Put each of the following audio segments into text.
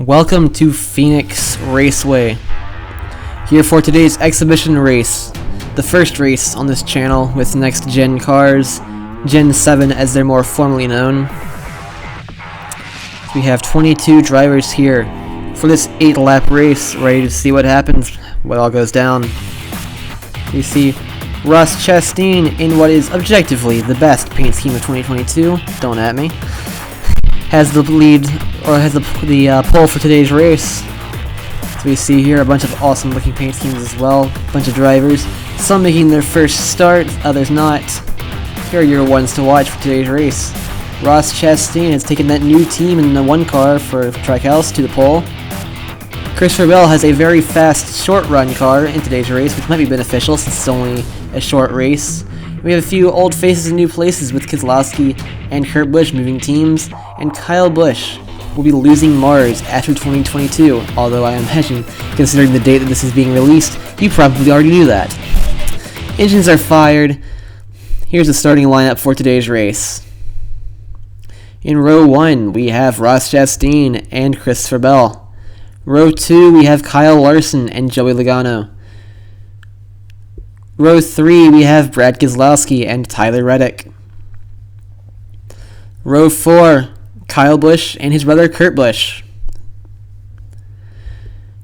Welcome to Phoenix Raceway. Here for today's exhibition race, the first race on this channel with next gen cars, Gen 7 as they're more formally known. We have 22 drivers here for this 8-lap race, ready to see what happens, what all goes down. You see Ross Chastain in what is objectively the best paint scheme of 2022, don't at me, has the lead, or has the pole for today's race. So we see here a bunch of awesome looking paint schemes as well, a bunch of drivers, some making their first start, others not. Here are your ones to watch for today's race. Ross Chastain has taken that new team in the one car for Trackhouse to the pole. Christopher Bell has a very fast short run car in today's race, which might be beneficial since it's only a short race. We have a few old faces in new places with Keselowski and Kurt Busch moving teams, and Kyle Busch will be losing Mars after 2022, although I imagine, considering the date that this is being released, you probably already knew that. Engines are fired. Here's the starting lineup for today's race. In row 1, we have Ross Chastain and Christopher Bell. Row 2, we have Kyle Larson and Joey Logano. Row 3, we have Brad Keselowski and Tyler Reddick. Row 4, Kyle Busch and his brother Kurt Busch.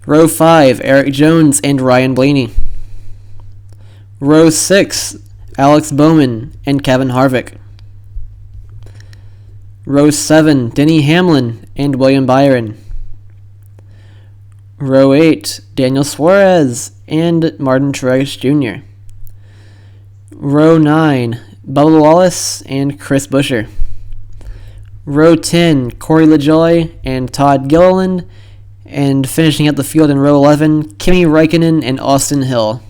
Row 5, Eric Jones and Ryan Blaney. Row 6, Alex Bowman and Kevin Harvick. Row 7, Denny Hamlin and William Byron. Row 8, Daniel Suarez and Martin Truex Jr. Row 9, Bubba Wallace and Chris Buescher. Row 10, Corey LaJoie and Todd Gilliland. And finishing out the field in row 11, Kimi Räikkönen and Austin Hill.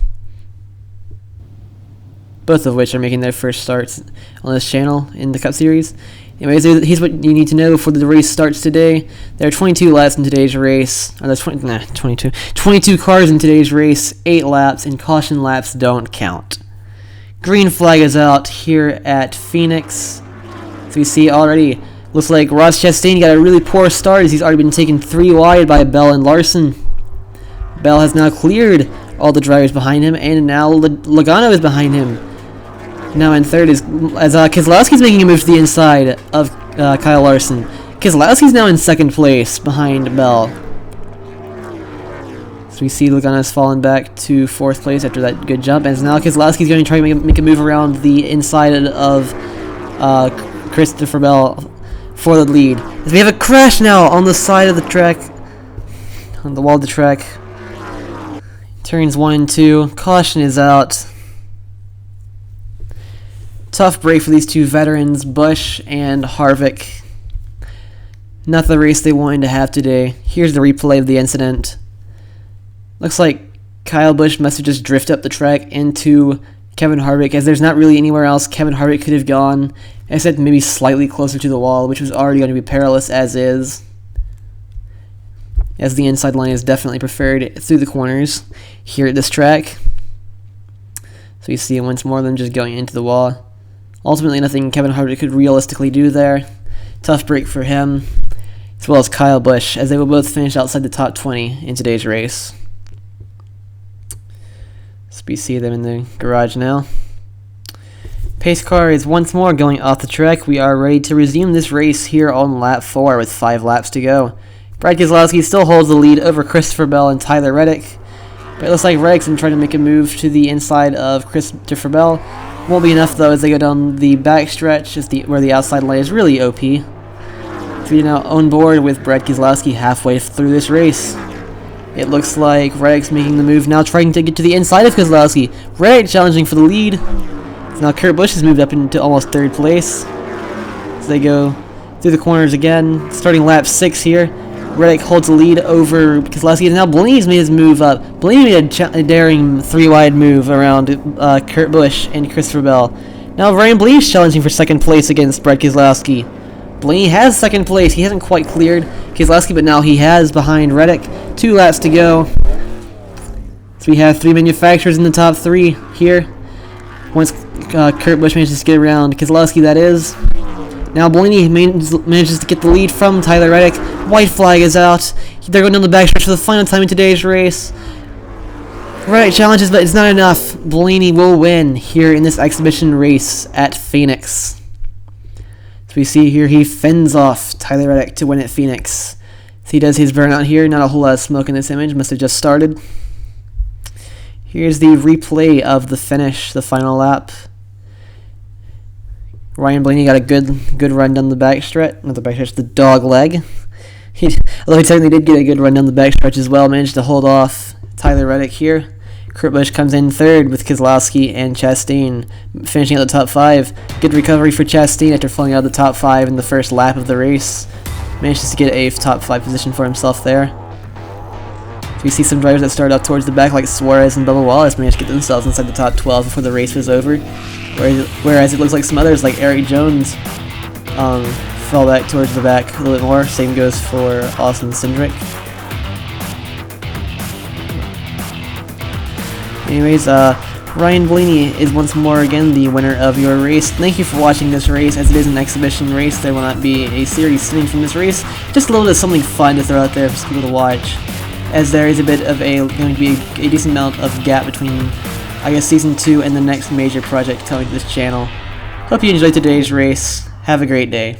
Both of which are making their first starts on this channel in the Cup Series. Anyways, here's what you need to know before the race starts today. There are 22 laps in today's race. Or there's 22 cars in today's race, 8 laps, and caution laps don't count. Green flag is out here at Phoenix. So we see already, looks like Ross Chastain got a really poor start as he's already been taken 3 wide by Bell and Larson. Bell has now cleared all the drivers behind him, and now Logano is behind him. Now in third is as Keselowski's making a move to the inside of Kyle Larson. Keselowski's now in second place behind Bell. So we see Logano's fallen back to 4th place after that good jump, and now Keselowski's going to try to make a move around the inside of Christopher Bell for the lead. As we have a crash now on the side of the track, on the wall of the track. Turns 1 and 2. Caution is out. Tough break for these two veterans, Busch and Harvick. Not the race they wanted to have today. Here's the replay of the incident. Looks like Kyle Busch must have just drifted up the track into Kevin Harvick, as there's not really anywhere else Kevin Harvick could have gone, except maybe slightly closer to the wall, which was already going to be perilous as is, as the inside line is definitely preferred through the corners here at this track. So you see once more them just going into the wall. Ultimately nothing Kevin Harvick could realistically do there. Tough break for him, as well as Kyle Busch, as they will both finish outside the top 20 in today's race. So we see them in the garage now. Pace car is once more going off the track. We are ready to resume this race here on lap 4 with 5 laps to go. Brad Keselowski still holds the lead over Christopher Bell and Tyler Reddick, but it looks like Reddick's going to try to make a move to the inside of Christopher Bell. Won't be enough though as they go down the back stretch, where the outside line is really OP. So we're now on board with Brad Keselowski halfway through this race. It looks like Reddick's making the move now, trying to get to the inside of Keselowski. Reddick challenging for the lead. So now Kurt Busch has moved up into almost 3rd place. As they go through the corners again, starting lap 6 here. Reddick holds the lead over Keselowski, and now Blaney's made his move up. Blaney made a daring 3-wide move around Kurt Busch and Christopher Bell. Now Ryan Blaney's challenging for 2nd place against Brad Keselowski. Blaney has 2nd place. He hasn't quite cleared Keselowski, but now he has behind Reddick. 2 laps to go. So we have 3 manufacturers in the top 3 here. Once Kurt Busch manages to get around Keselowski, that is. Now Blaney manages to get the lead from Tyler Reddick. White flag is out. They're going down the backstretch for the final time in today's race. Right, challenges, but it's not enough. Blaney will win here in this exhibition race at Phoenix. So we see here he fends off Tyler Reddick to win at Phoenix. So he does his burnout here. Not a whole lot of smoke in this image. Must have just started. Here's the replay of the finish, the final lap. Ryan Blaney got a good run down the backstretch. Not the backstretch, the dog leg. Although he technically did get a good run down the backstretch as well. Managed to hold off Tyler Reddick here. Kurt Busch comes in third with Keselowski and Chastain finishing at the top 5. Good recovery for Chastain after falling out of the top 5 in the first lap of the race. Manages to get a top 5 position for himself there. So we see some drivers that started off towards the back like Suarez and Bubba Wallace managed to get themselves inside the top 12 before the race was over. Whereas it looks like some others like Eric Jones fell back towards the back a little bit more. Same goes for Austin Cindric. Anyways, Ryan Blaney is once more again the winner of your race. Thank you for watching this race. As it is an exhibition race, there will not be a series stemming from this race. Just a little bit of something fun to throw out there for people to watch, as there is a bit of going to be a decent amount of gap between, I guess, Season 2 and the next major project coming to this channel. Hope you enjoyed today's race. Have a great day.